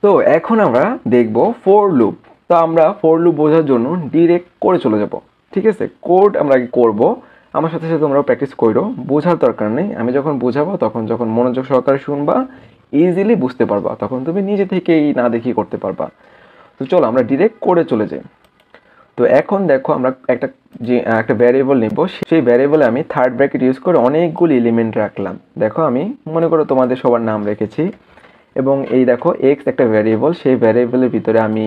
তো এখন আমরা দেখব ফর লুপ। তো আমরা ফর লুপ বোঝার জন্য ডিরেক্ট করে চলে যাব। ঠিক আছে, কোড আমরা আগে করব, আমার সাথে সাথে তোমরাও প্র্যাকটিস করো, বোঝার দরকার নেই। আমি যখন বোঝাবো তখন যখন মনোযোগ সহকারে শুনবা ইজিলি বুঝতে পারবা, তখন তুমি নিজে থেকেই না দেখি করতে পারবা। তো চলো আমরা ডিরেক্ট করে চলে যাই। তো এখন দেখো আমরা একটা ভ্যারিয়েবল নিব, সেই ভ্যারিয়েবলে আমি থার্ড ব্র্যাকেট ইউজ করে অনেকগুলি এলিমেন্ট রাখলাম। দেখো আমি মনে করো তোমাদের সবার নাম রেখেছি এবং এই দেখো এক্স একটা ভ্যারিয়েবল, সেই ভ্যারিয়েবলের ভিতরে আমি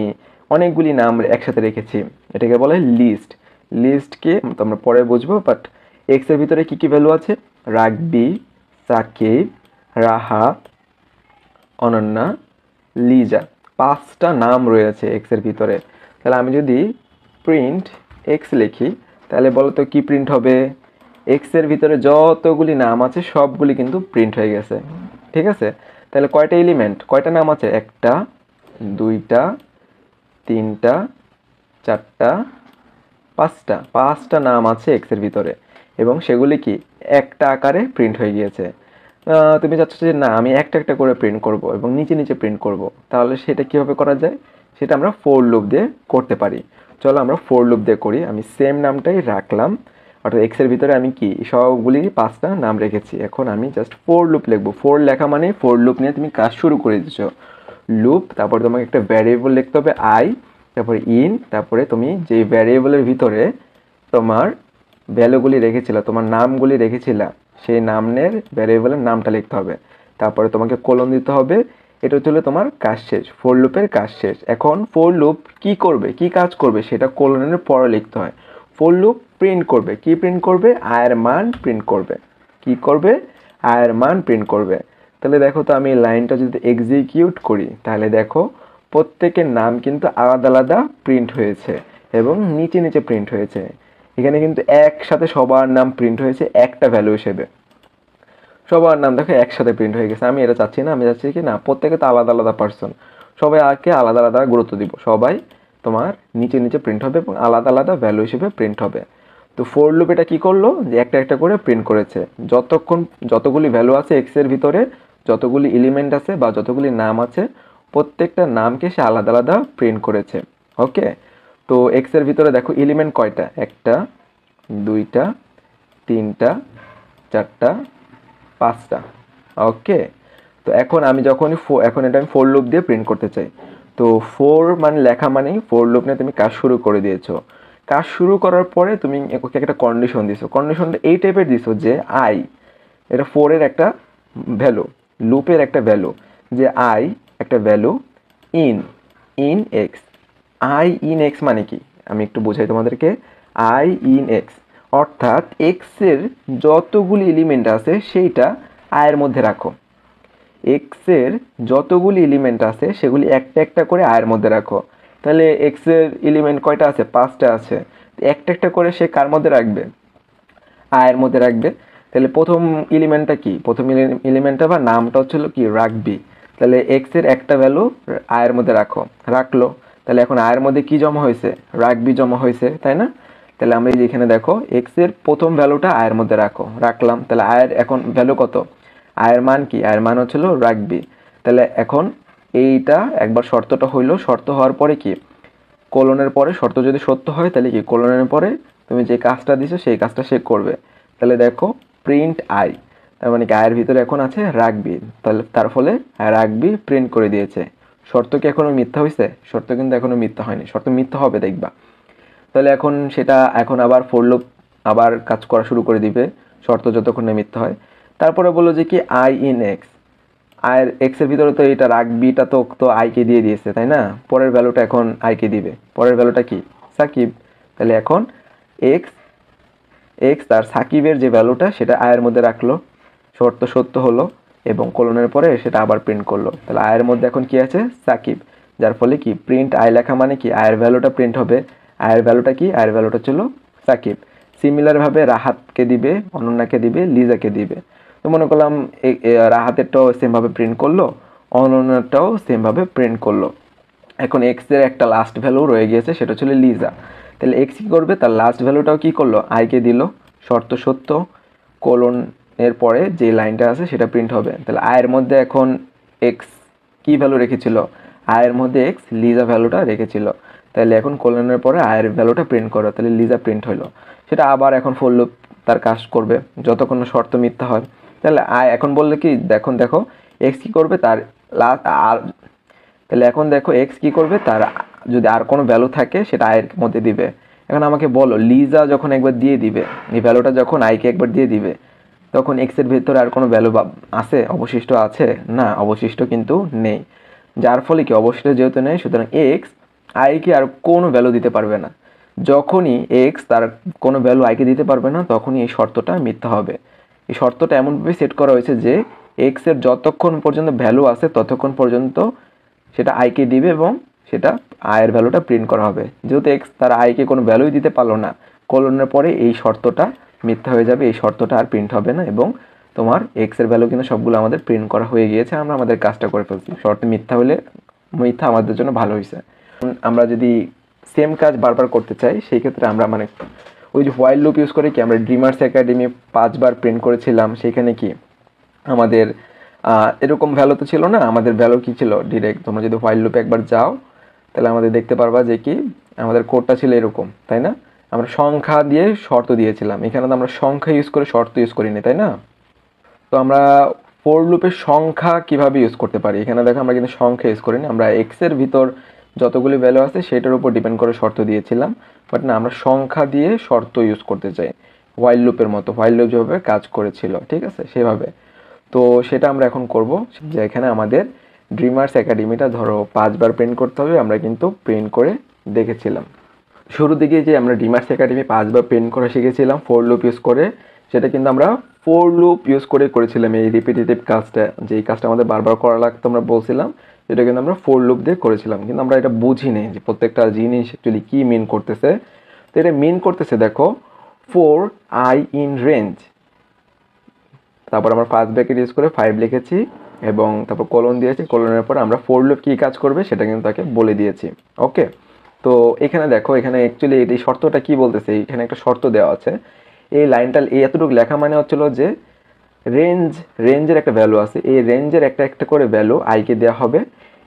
অনেকগুলি নাম একসাথে রেখেছি। এটাকে বলে লিস্ট। লিস্টকে তোমরা পরে বুঝবো, বাট এক্সের ভিতরে কী কী ভ্যালু আছে? রাগবি, সাকিব, রাহাত, অনন্যা, লিজা, 5টা নাম রয়েছে এক্সের ভিতরে। তাহলে আমি যদি প্রিন্ট এক্স লিখি তাহলে বলো তো কী প্রিন্ট হবে? এক্সের ভিতরে যতগুলি নাম আছে সবগুলি কিন্তু প্রিন্ট হয়ে গেছে। ঠিক আছে, তাহলে কয়টা এলিমেন্ট, কয়টা নাম আছে? 1টা, 2টা, 3টা, 4টা, 5টা নাম আছে এক্সের ভিতরে এবং সেগুলি কি একটা আকারে প্রিন্ট হয়ে গিয়েছে। তুমি চাচ্ছ যে না আমি একটা একটা করে প্রিন্ট করব এবং নিচে নিচে প্রিন্ট করব, তাহলে সেটা কীভাবে করা যায়? সেটা আমরা ফর লুপ দিয়ে করতে পারি। চলো আমরা ফর লুপ দিয়ে করি। আমি সেম নামটাই রাখলাম, অর্থাৎ এক্সের ভিতরে আমি কি সবগুলি 5টা নাম রেখেছি। এখন আমি জাস্ট ফর লুপ লিখবো। ফর লেখা মানে ফর লুপ নিয়ে তুমি কাজ শুরু করে দিচ্ছ। লুপ, তারপর তোমাকে একটা ভ্যারিয়েবল লিখতে হবে আই, তারপরে ইন, তারপরে তুমি যে ভ্যারিয়েবলের ভিতরে তোমার ভ্যালুগুলি রেখেছিলা, তোমার নামগুলি রেখেছিলা, সেই নামের ভ্যারিয়েবলের নামটা লিখতে হবে। তারপরে তোমাকে কোলন দিতে হবে। এটা হচ্ছে তোমার কাজ শেষ, ফর লুপের কাজ শেষ। এখন ফর লুপ কি করবে, কি কাজ করবে সেটা কোলনের পরে লিখতে হয়। ফর লুপ প্রিন্ট করবে, কি প্রিন্ট করবে? আয়ের মান প্রিন্ট করবে। কি করবে? আয়ের মান প্রিন্ট করবে। তাহলে দেখো তো আমি লাইনটা যদি এক্সিকিউট করি তাহলে দেখো প্রত্যেকের নাম কিন্তু আলাদা আলাদা প্রিন্ট হয়েছে এবং নিচে নিচে প্রিন্ট হয়েছে। এখানে কিন্তু একসাথে সবার নাম প্রিন্ট হয়েছে একটা ভ্যালু হিসেবে। সবার নাম দেখো একসাথে প্রিন্ট হয়ে গেছে। আমি এটা চাচ্ছি না, আমি চাচ্ছি কি না প্রত্যেকে তো আলাদা আলাদা পার্সন, সবাই আগে আলাদা আলাদা গুরুত্ব দিব। সবাই তোমার নিচে নিচে প্রিন্ট হবে এবং আলাদা আলাদা ভ্যালু হিসেবে প্রিন্ট হবে। তো ফর লুপ এটা কি করলো যে একটা একটা করে প্রিন্ট করেছে। যতগুলি ভ্যালু আছে এক্স এর ভিতরে, যতগুলি এলিমেন্ট আছে বা যতগুলি নাম আছে, প্রত্যেকটা নামকে সে আলাদা আলাদা প্রিন্ট করেছে। ওকে, তো এক্স এর ভিতরে দেখো এলিমেন্ট কয়টা? 1টা, 2টা, 3টা, 4টা, 5টা। ওকে, তো এখন আমি যখনই এখন এটা আমি ফর লুপ দিয়ে প্রিন্ট করতে চাই। তো ফর মানে লেখা মানেই ফর লুপ নিয়ে তুমি কাজ শুরু করে দিয়েছো। কাজ শুরু করার পরে তুমি ওকে একটা কন্ডিশন দিছো। কন্ডিশনটা এই টাইপের দিছো যে আই, এটা ফোরের একটা ভ্যালু, লুপের একটা ভ্যালু, যে আই একটা value in in X. I in x মানে কি আমি একটু বোঝাই তোমাদেরকে। আই ইন এক্স অর্থাৎ এক্সের যতগুলি এলিমেন্ট আছে সেইটা আয়ের মধ্যে রাখো। এক্সের যতগুলি এলিমেন্ট আছে সেগুলি একটা একটা করে আয়ের মধ্যে রাখো। তাহলে এক্সের এলিমেন্ট কয়টা আছে? 5টা আছে। একটা একটা করে সে কার মধ্যে রাখবে? আয়ের মধ্যে রাখবে। তাহলে প্রথম এলিমেন্টটা কি? প্রথম এলিমেন্টটা বা নামটা হচ্ছিল কি? রাখবি। তাহলে এক্স এর একটা ভ্যালু আয়ের মধ্যে রাখলো। তাহলে এখন আয়ের মধ্যে কি জমা হয়েছে? রাখবি জমা হয়েছে, তাই না? তাহলে আমরা এখানে দেখো এক্স এর প্রথম ভ্যালুটা আয়ের মধ্যে রাখলাম। তাহলে আয়ের এখন ভ্যালু কত? আয়ের মান কি? আয়ের মান হচ্ছিল রাখবি। তাহলে এখন এইটা একবার শর্তটা হইলো, শর্ত হওয়ার পরে কি কোলনের পরে শর্ত যদি সত্য হয় তাহলে কি কোলনের পরে তুমি যে কাজটা দিছো সেই কাজটা সে করবে। তাহলে দেখো প্রিন্ট আই, তার মানে কি আয়ের ভিতরে এখন আছে রাখবি, তাহলে তার ফলে রাখবি প্রিন্ট করে দিয়েছে। শর্ত কি এখনো মিথ্যা হয়েছে? শর্ত কিন্তু এখনো মিথ্যা হয়নি, শর্ত মিথ্যা হবে দেখবা। তাহলে এখন সেটা এখন আবার ফর লুপ আবার কাজ করা শুরু করে দিবে শর্ত যতক্ষণ না মিথ্যা হয়। তারপরে বললো যে কি আই ইন এক্স, আয়ের এক্সের ভিতরে তো এটা রাখবিটা তো তো আইকে দিয়ে দিয়েছে, তাই না? পরের ভ্যালুটা এখন আইকে দিবে। পরের ভ্যালুটা কি? সাকিব। তাহলে এখন এক্স এক্স আর সাকিবের যে ভ্যালুটা সেটা আয়ের মধ্যে রাখলো, শর্ত সত্য হলো এবং কোলনের পরে সেটা আবার প্রিন্ট করলো। তাহলে আয়ের মধ্যে এখন কি আছে? সাকিব। যার ফলে কি প্রিন্ট আই লেখা মানে কি আয়ের ভ্যালুটা প্রিন্ট হবে। আয়ের ভ্যালুটা কি? আয়ের ভ্যালুটা ছিল সাকিব। সিমিলারভাবে রাহাতকে দিবে, অনন্যাকে দিবে, লিজাকে দিবে। তো মনে করলাম রাহাতেরটাও সেমভাবে প্রিন্ট করলো, অনন্যাটাও সেমভাবে প্রিন্ট করলো। এখন এক্স এর একটা লাস্ট ভ্যালু রয়ে গিয়েছে, সেটা ছিল লিজা। তাহলে এক্স কী করবে? তার লাস্ট ভ্যালুটাও কী করলো? আইকে দিল, শর্ত সত্য, কোলন এর পরে যে লাইনটা আছে সেটা প্রিন্ট হবে। তাহলে আয়ের মধ্যে এখন এক্স কী ভ্যালু রেখেছিল? আয়ের মধ্যে এক্স লিজা ভ্যালুটা রেখেছিল। তাহলে এখন কোলনের পরে আয়ের ভ্যালুটা প্রিন্ট করো, তাহলে লিজা প্রিন্ট হলো। সেটা আবার এখন ফর লুপ তার কাজ করবে যতক্ষণ না শর্ত মিথ্যা হয়। তাহলে আয় এখন বললে কি দেখো এক্স কী করবে তার আর, তাহলে এখন দেখো এক্স কী করবে তার যদি আর কোনো ভ্যালু থাকে সেটা আয়ের মধ্যে দিবে। এখন আমাকে বলো লিজা যখন একবার দিয়ে দিবে, এই ভ্যালুটা যখন আইকে একবার দিয়ে দিবে, তখন এক্সের ভেতরে আর কোনো ভ্যালু আছে অবশিষ্ট আছে? না, অবশিষ্ট কিন্তু নেই। যার ফলে কি অবশিষ্ট যেহেতু নেই, সুতরাং এক্স আইকে আর কোনো ভ্যালু দিতে পারবে না। যখনই এক্স তার কোনো ভ্যালু আইকে দিতে পারবে না, তখনই এই শর্তটা মিথ্যা হবে। এই শর্তটা এমনভাবে সেট করা হয়েছে যে এক্সের যতক্ষণ পর্যন্ত ভ্যালু আছে ততক্ষণ পর্যন্ত সেটা আইকে দিবে এবং সেটা আয়ের ভ্যালুটা প্রিন্ট করা হবে। যেহেতু এক্স তার আইকে কোনো ভ্যালুই দিতে পারলো না, কোলনের পরে এই শর্তটা মিথ্যা হয়ে যাবে, এই শর্তটা আর প্রিন্ট হবে না এবং তোমার এক্সের ভ্যালু কিন্তু সবগুলো আমাদের প্রিন্ট করা হয়ে গিয়েছে, আমরা আমাদের কাজটা করে ফেলছি। শর্ত মিথ্যা হলে মিথ্যা আমাদের জন্য ভালো হয়েছে। আমরা যদি সেম কাজ বারবার করতে চাই সেই ক্ষেত্রে আমরা মানে ওই যে হোয়াইল লুপ ইউজ করে কি আমরা ড্রিমার্স একাডেমি 5 বার প্রিন্ট করেছিলাম, সেখানে কি আমাদের এরকম ভ্যালু তো ছিল না, আমাদের ভ্যালু কি ছিল ডিরেক্ট। তোমরা যদি হোয়াইল লুপে একবার যাও তাহলে আমাদের দেখতে পারবা যে কি আমাদের কোডটা ছিল এরকম, তাই না? আমরা সংখ্যা দিয়ে শর্ত দিয়েছিলাম, এখানে তো আমরা সংখ্যা ইউজ করে শর্ত ইউজ করিনি, তাই না? তো আমরা ফর লুপের সংখ্যা কিভাবে ইউজ করতে পারি, এখানে দেখো আমরা কিন্তু সংখ্যা ইউজ করিনি, আমরা এক্সের ভিতর যতগুলি ভ্যালু আছে সেটার উপর ডিপেন্ড করে শর্ত দিয়েছিলাম। বাট না, আমরা সংখ্যা দিয়ে শর্ত ইউজ করতে চাই হোয়াইল লুপের মতো, হোয়াইল লুপ যেভাবে কাজ করেছিল, ঠিক আছে সেভাবে। তো সেটা আমরা এখন করব, যে এখানে আমাদের ড্রিমার্স একাডেমিটা ধরো 5 বার প্রিন্ট করতে হবে, আমরা কিন্তু প্রিন্ট করে দেখেছিলাম। শুরু দিকে যে আমরা ড্রিমার্স একাডেমি 5 বার প্রিন্ট করা শিখেছিলাম ফর লুপ ইউজ করে, সেটা কিন্তু আমরা ফর লুপ ইউজ করে করেছিলাম। এই রিপিটেটিভ কাজটা, যে এই কাজটা আমাদের বারবার করা লাগতো আমরা বলছিলাম, এটা কিন্তু আমরা ফর লুপ দিয়ে করেছিলাম। কিন্তু আমরা এটা বুঝিনি যে প্রত্যেকটা জিনিস অ্যাকচুয়ালি কী মিন করতেছে। তো এটা মিন করতেছে দেখো ফর আই ইন রেঞ্জ, তারপর আমরা ফার্স্ট ব্র্যাকেট ইউজ করে 5 লিখেছি এবং তারপর কোলন দিয়েছি, কোলনের পর আমরা ফর লুপ কী কাজ করবে সেটা কিন্তু তাকে বলে দিয়েছি। ওকে, তো এখানে দেখো এখানে অ্যাকচুয়ালি এই শর্তটা কি বলতেছে, এখানে একটা শর্ত দেওয়া আছে। এই লাইনটা এই এতটুকু লেখা মানে হচ্ছিল যে রেঞ্জের একটা ভ্যালু আছে, এই রেঞ্জের একটা একটা করে ভ্যালু আইকে দেওয়া হবে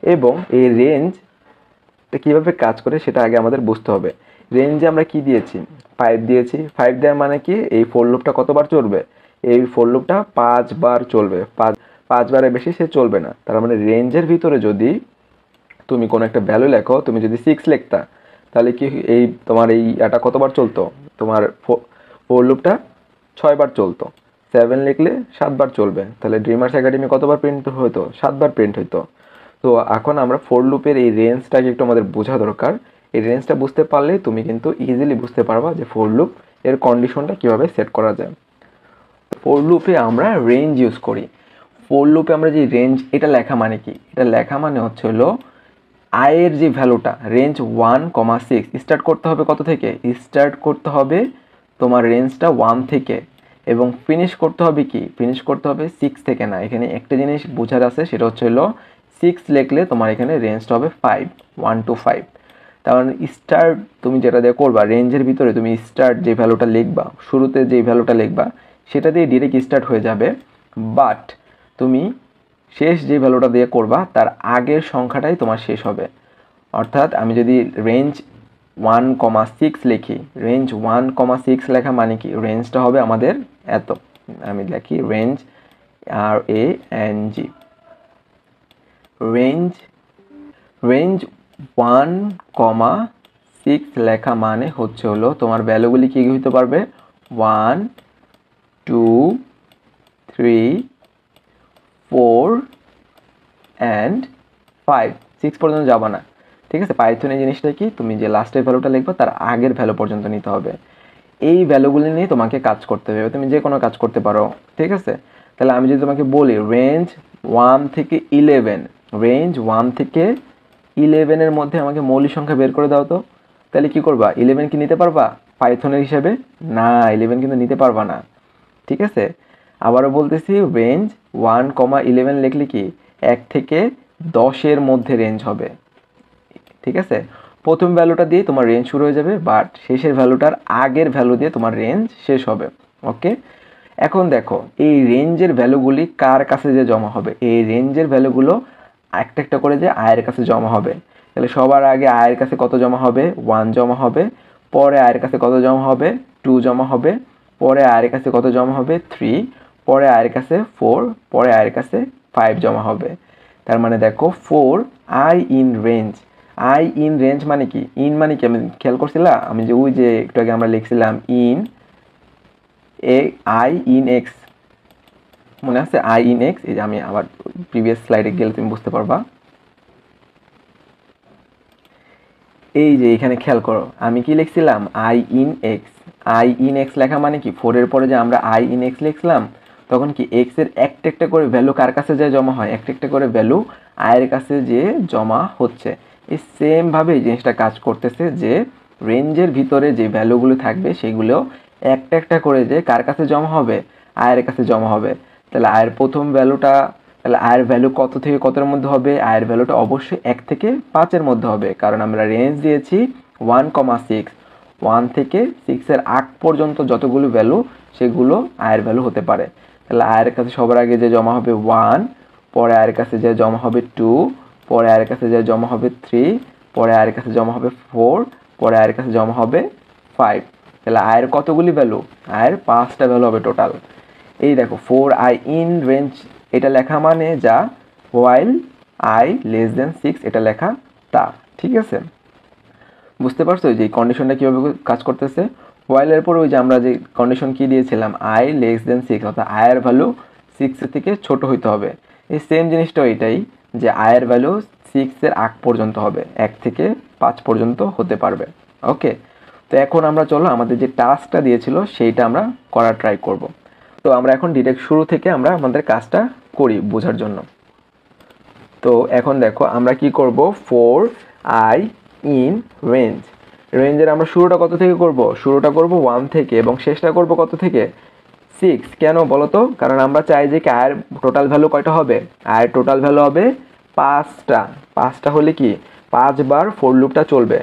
এবং এই রেঞ্জটা কীভাবে কাজ করে সেটা আগে আমাদের বুঝতে হবে। রেঞ্জে আমরা কি দিয়েছি 5 দিয়েছি, 5 দেওয়ার মানে কি এই ফর লুপটা কতবার চলবে, এই ফর লুপটা 5 বার চলবে, 5 বারের বেশি সে চলবে না। তার মানে রেঞ্জের ভিতরে যদি তুমি কোনো একটা ভ্যালু লেখো, তুমি যদি 6 লিখতা তাহলে কি এই তোমার এই এটা কতবার চলতো, তোমার ফর লুপটা 6 বার চলতো। 7 লিখলে 7 বার চলবে, তাহলে ড্রিমার্স একাডেমি কতবার প্রিন্ট হতো, 7 বার প্রিন্ট হতো। তো এখন আমরা ফর লুপের এই রেঞ্জটাকে একটু আমাদের বোঝা দরকার। এই রেঞ্জটা বুঝতে পারলে তুমি কিন্তু ইজিলি বুঝতে পারবা যে ফর লুপ এর কন্ডিশনটা কীভাবে সেট করা যায়। ফর লুপে আমরা রেঞ্জ ইউজ করি। ফর লুপে আমরা যে রেঞ্জ, এটা লেখা মানে কি, এটা লেখা মানে হচ্ছে হলো আয়ের যে ভ্যালুটা রেঞ্জ 1,6 স্টার্ট করতে হবে কত থেকে, স্টার্ট করতে হবে তোমার রেঞ্জটা 1 থেকে এবং ফিনিশ করতে হবে কি, ফিনিশ করতে হবে 6 থেকে না। এখানে একটা জিনিস বোঝার আছে, সেটা হচ্ছে হলো 6 লিখলে তোমার এখানে রেঞ্জটা হবে 5, 1 to 5। তার মানে স্টার্ট তুমি যেটা দিয়ে করবা রেঞ্জের ভিতরে তুমি স্টার্ট যে ভ্যালুটা লিখবা, শুরুতে যে ভ্যালুটা লিখবা সেটা দিয়ে ডিরেক্ট স্টার্ট হয়ে যাবে। বাট তুমি শেষ যে ভ্যালুটা দিয়ে করবা তার আগের সংখ্যাটাই তোমার শেষ হবে। অর্থাৎ আমি যদি রেঞ্জ 1,6 লিখি, রেঞ্জ 1,6 লেখা মানে কি রেঞ্জটা হবে আমাদের এত, আমি লিখি রেঞ্জ RANG, রেঞ্জ 1,6 লেখা মানে হচ্ছে হলো তোমার ভ্যালুগুলি কী হইতে পারবে 1, 2, 3, 4 and 5, 6 পর্যন্ত যাবা না, ঠিক আছে। পাইথনের জিনিসটা কি, তুমি যে লাস্টের ভ্যালুটা লিখবে তার আগের ভ্যালু পর্যন্ত নিতে হবে। এই ভ্যালুগুলি নিয়ে তোমাকে কাজ করতে হবে, তুমি যে কোনো কাজ করতে পারো, ঠিক আছে। তাহলে আমি যদি তোমাকে বলি রেঞ্জ 1 থেকে 11, রেঞ্জ 1 থেকে 11-এর মধ্যে আমাকে মৌলিক সংখ্যা বের করে দাও তো, তাহলে কি করবা 11 কি নিতে পারবা পাইথনের হিসাবে? না, 11 কিন্তু নিতে পারবা না, ঠিক আছে। আবারও বলতেছি রেঞ্জ 1,11 লিখলে কি 1 থেকে 10-এর মধ্যে রেঞ্জ হবে, ঠিক আছে। প্রথম ভ্যালুটা দিয়ে তোমার রেঞ্জ শুরু হয়ে যাবে, বাট শেষের ভ্যালুটার আগের ভ্যালু দিয়ে তোমার রেঞ্জ শেষ হবে। ওকে, এখন দেখো এই রেঞ্জের ভ্যালুগুলি কার কাছে যে জমা হবে, এই রেঞ্জের ভ্যালুগুলো একটা একটা করে যে আয়ের কাছে জমা হবে। তাহলে সবার আগে আয়ের কাছে কত জমা হবে, 1 জমা হবে। পরে আয়ের কাছে কত জমা হবে, 2 জমা হবে। পরে আয়ের কাছে কত জমা হবে, 3। পরে আয়ের কাছে 4। পরে আয়ের কাছে 5 জমা হবে। তার মানে দেখো 4 I in range. I in range মানে কি, ইন মানে কি আমি খেয়াল করছিলাম, আমি যে ওই যে একটু আগে আমরা লিখছিলাম ইন আই ইন এক্স, মনে আছে আই ইন এক্স? এই যে আমি আবার প্রিভিয়াস স্লাইডে গেলে তুমি বুঝতে পারবা। এই যে এখানে খেয়াল করো আমি কি লিখছিলাম, I in X. I in X লেখা মানে কি, 4 এর পরে যে আমরা আই ইন এক্স লিখছিলাম তখন কি এক্স এর একটা একটা করে ভ্যালু কার কাছে যে জমা হয়, একটা একটা করে ভ্যালু আয়ের কাছে যে জমা হচ্ছে। এই সেম ভাবে এই জিনিসটা কাজ করতেছে যে রেঞ্জের ভিতরে যে ভ্যালুগুলো থাকবে সেগুলো একটা একটা করে যে কার কাছে জমা হবে, আয়ের কাছে জমা হবে। তাহলে আয়ের প্রথম ভ্যালুটা, তাহলে আয়ের ভ্যালু কত থেকে কতের মধ্যে হবে, আয়ের ভ্যালুটা অবশ্যই 1 থেকে 5-এর মধ্যে হবে, কারণ আমরা রেঞ্জ দিয়েছি 1,6। 1 থেকে 6 এর আগ পর্যন্ত যতগুলো ভ্যালু সেগুলো আয়ের ভ্যালু হতে পারে। তাহলে আয়ের কাছে সবার আগে যে জমা হবে 1, পরে আয়ের কাছে যে জমা হবে 2, পরে আয়ের কাছে যে জমা হবে 3, পরে আয়ের কাছে জমা হবে 4, পরে আয়ের কাছে জমা হবে 5। তাহলে আয়ের কতগুলি ভ্যালু, আয়ের 5টা ভ্যালু হবে টোটাল। এই দেখো 4 আই ইন রেঞ্জ এটা লেখা মানে যা, হোয়াইল আই লেস দেন 6 এটা লেখা তা। ঠিক আছে, বুঝতে পারছো যে কন্ডিশনটা কীভাবে কাজ করতেছে। হোয়াইলের পর ওই যে আমরা যে কন্ডিশন কি দিয়েছিলাম, আই লেস দেন 6, অর্থাৎ আয়ের ভ্যালু 6 এর থেকে ছোট হইতে হবে। এই সেম জিনিসটা এটাই যে আয়ের ভ্যালু 6 এর আগ পর্যন্ত হবে, 1 থেকে 5 পর্যন্ত হতে পারবে। ওকে, তো এখন আমরা চলো আমাদের যে টাস্কটা দিয়েছিল সেইটা আমরা করার ট্রাই করব। তো আমরা এখন ডিরেক্ট শুরু থেকে আমরা আমাদের কাজটা করি বোঝার জন্য। তো এখন দেখো আমরা কি করব, 4 আই ইন রেঞ্জ। রেঞ্জের আমরা শুরুটা কত থেকে করব, শুরুটা করব 1 থেকে এবং শেষটা করব কত থেকে, 6। কেন বলো তো, কারণ আমরা চাই যে আয়ের টোটাল ভ্যালু কয়টা হবে, আয়ের টোটাল ভ্যালু হবে 5টা। 5টা হলে কি 5 বার ফর লুপটা চলবে,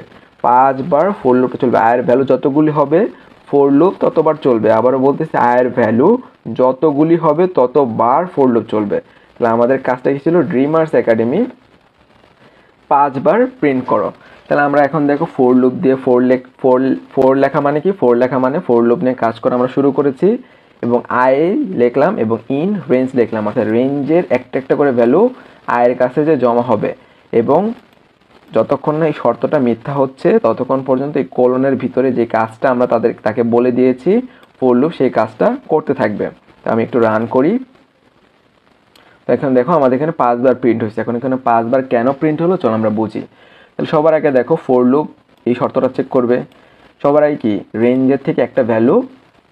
5 বার ফর লুপটা চলবে। আয়ের ভ্যালু যতগুলি হবে ফর লুপ ততবার চলবে। আবারও বলতেছি আয়ের ভ্যালু যতগুলি হবে ততবার ফর লুপ চলবে। তাহলে আমাদের কাজটা কি ছিল, ড্রিমার্স একাডেমি 5 বার প্রিন্ট করো। তাহলে আমরা এখন দেখো ফোর লুপ দিয়ে ফোর লেখা মানে কি, ফোর লেখা মানে ফোর লুপ নিয়ে কাজ করা আমরা শুরু করেছি এবং আই লিখলাম এবং ইন রেঞ্জ লিখলাম, অর্থাৎ রেঞ্জের একটা একটা করে ভ্যালু আয়ের কাছে যে জমা হবে এবং যতক্ষণ না এই শর্তটা মিথ্যা হচ্ছে ততক্ষণ পর্যন্ত এই কোলনের ভিতরে যে কাজটা আমরা তাকে বলে দিয়েছি ফোর লুপ, সেই কাজটা করতে থাকবে। তো আমি একটু রান করি। তো এখন দেখো আমাদের এখানে 5 বার প্রিন্ট হয়েছে। এখন এখানে 5 বার কেন প্রিন্ট হলো চলো আমরা বুঝি। তাহলে সবার আগে দেখো ফোর লুপ এই শর্তটা চেক করবে। সবার আগে কি, রেঞ্জের থেকে একটা ভ্যালু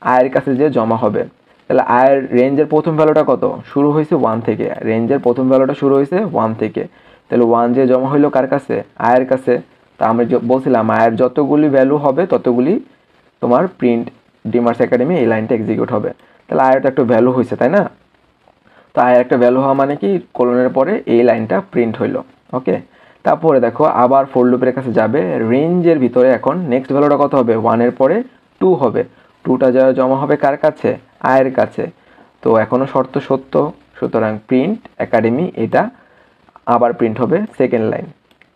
আয়ের কাছে যে জমা হবে। তাহলে আয়ের রেঞ্জের প্রথম ভ্যালুটা কত, শুরু হয়েছে 1 থেকে, রেঞ্জের প্রথম ভ্যালুটা শুরু হয়েছে 1 থেকে। তাহলে 1 যে জমা হইলো কার কাছে, আয়ের কাছে। তা আমরা বলছিলাম আয়ের যতগুলি ভ্যালু হবে ততগুলি তোমার প্রিন্ট ড্রিমার্স একাডেমি এই লাইনটা এক্সিকিউট হবে। তাহলে আয়ের তো একটা ভ্যালু হয়েছে তাই না, তো আয়ের একটা ভ্যালু হওয়া মানে কি কোলনের পরে এই লাইনটা প্রিন্ট হইলো। ওকে, তারপরে দেখো আবার ফোর লুপের কাছে যাবে, রেঞ্জের ভিতরে এখন নেক্সট ভ্যালুটা কত হবে, 1-এর পরে 2 হবে। 2টা যা জমা হবে কার কাছে, আয়ের কাছে। তো এখনও শর্ত সত্য, সুতরাং প্রিন্ট একাডেমি এটা আবার প্রিন্ট হবে সেকেন্ড লাইন।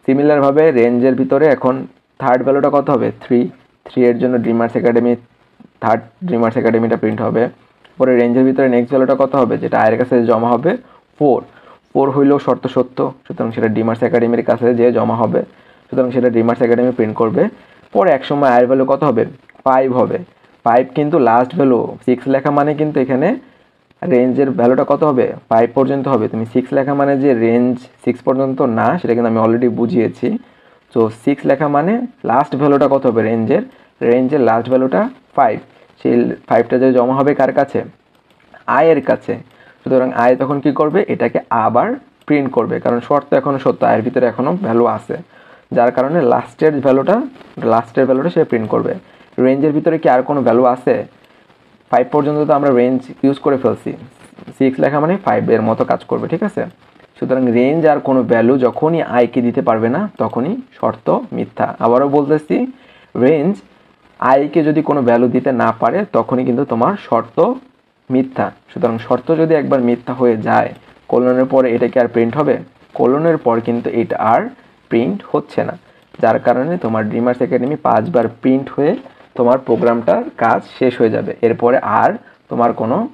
সিমিলারভাবে রেঞ্জের ভিতরে এখন থার্ড ভ্যালুটা কত হবে, 3 এর জন্য ড্রিমার্স একাডেমি থার্ড ড্রিমার্স একাডেমিটা প্রিন্ট হবে। পরে রেঞ্জের ভিতরে নেক্সট ভ্যালুটা কত হবে, যেটা আয়ের কাছে জমা হবে 4 হইলেও শর্ত সত্য, সুতরাং সেটা ড্রিমার্স একাডেমির কাছে যে জমা হবে, সুতরাং সেটা ড্রিমার্স একাডেমি প্রিন্ট করবে। পরে এক সময় আয়ের ভ্যালু কত হবে, 5 হবে। 5 কিন্তু লাস্ট ভ্যালু, 6 লেখা মানে কিন্তু এখানে রেঞ্জের ভ্যালুটা কত হবে, 5 পর্যন্ত হবে। তুমি 6 লেখা মানে যে রেঞ্জ 6 পর্যন্ত না, সেটা কিন্তু আমি অলরেডি বুঝিয়েছি। তো 6 লেখা মানে লাস্ট ভ্যালুটা কত হবে, রেঞ্জের লাস্ট ভ্যালুটা 5। সেই 5টা যে জমা হবে কার কাছে, আয়ের কাছে। সুতরাং আয় তখন কি করবে, এটাকে আবার প্রিন্ট করবে, কারণ শর্ত এখনও সত্য, আয়ের ভিতরে এখনও ভ্যালু আছে, যার কারণে লাস্টের ভ্যালুটা সে প্রিন্ট করবে। রেঞ্জের ভিতরে কি আর কোনো ভ্যালু আছে, 5 পর্যন্ত তো আমরা রেঞ্জ ইউজ করে ফেলছি, 6 লেখা মানে 5 এর মতো কাজ করবে। ঠিক আছে, সুতরাং রেঞ্জ আর কোনো ভ্যালু যখনই আইকে দিতে পারবে না তখনই শর্ত মিথ্যা। আবারও বলতেছি, রেঞ্জ আইকে যদি কোনো ভ্যালু দিতে না পারে তখনই কিন্তু তোমার শর্ত মিথ্যা। সুতরাং শর্ত যদি একবার মিথ্যা হয়ে যায় কোলনের পরে এটা কি আর প্রিন্ট হবে, কোলনের পর কিন্তু এটা আর প্রিন্ট হচ্ছে না, যার কারণে তোমার ড্রিমার্স একাডেমি 5 বার প্রিন্ট হয়ে তোমার প্রোগ্রামটার কাজ শেষ হয়ে যাবে। এরপরে আর তোমার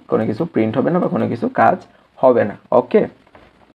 কোনো কিছু প্রিন্ট হবে না বা কোনো কিছু কাজ হবে না। ওকে।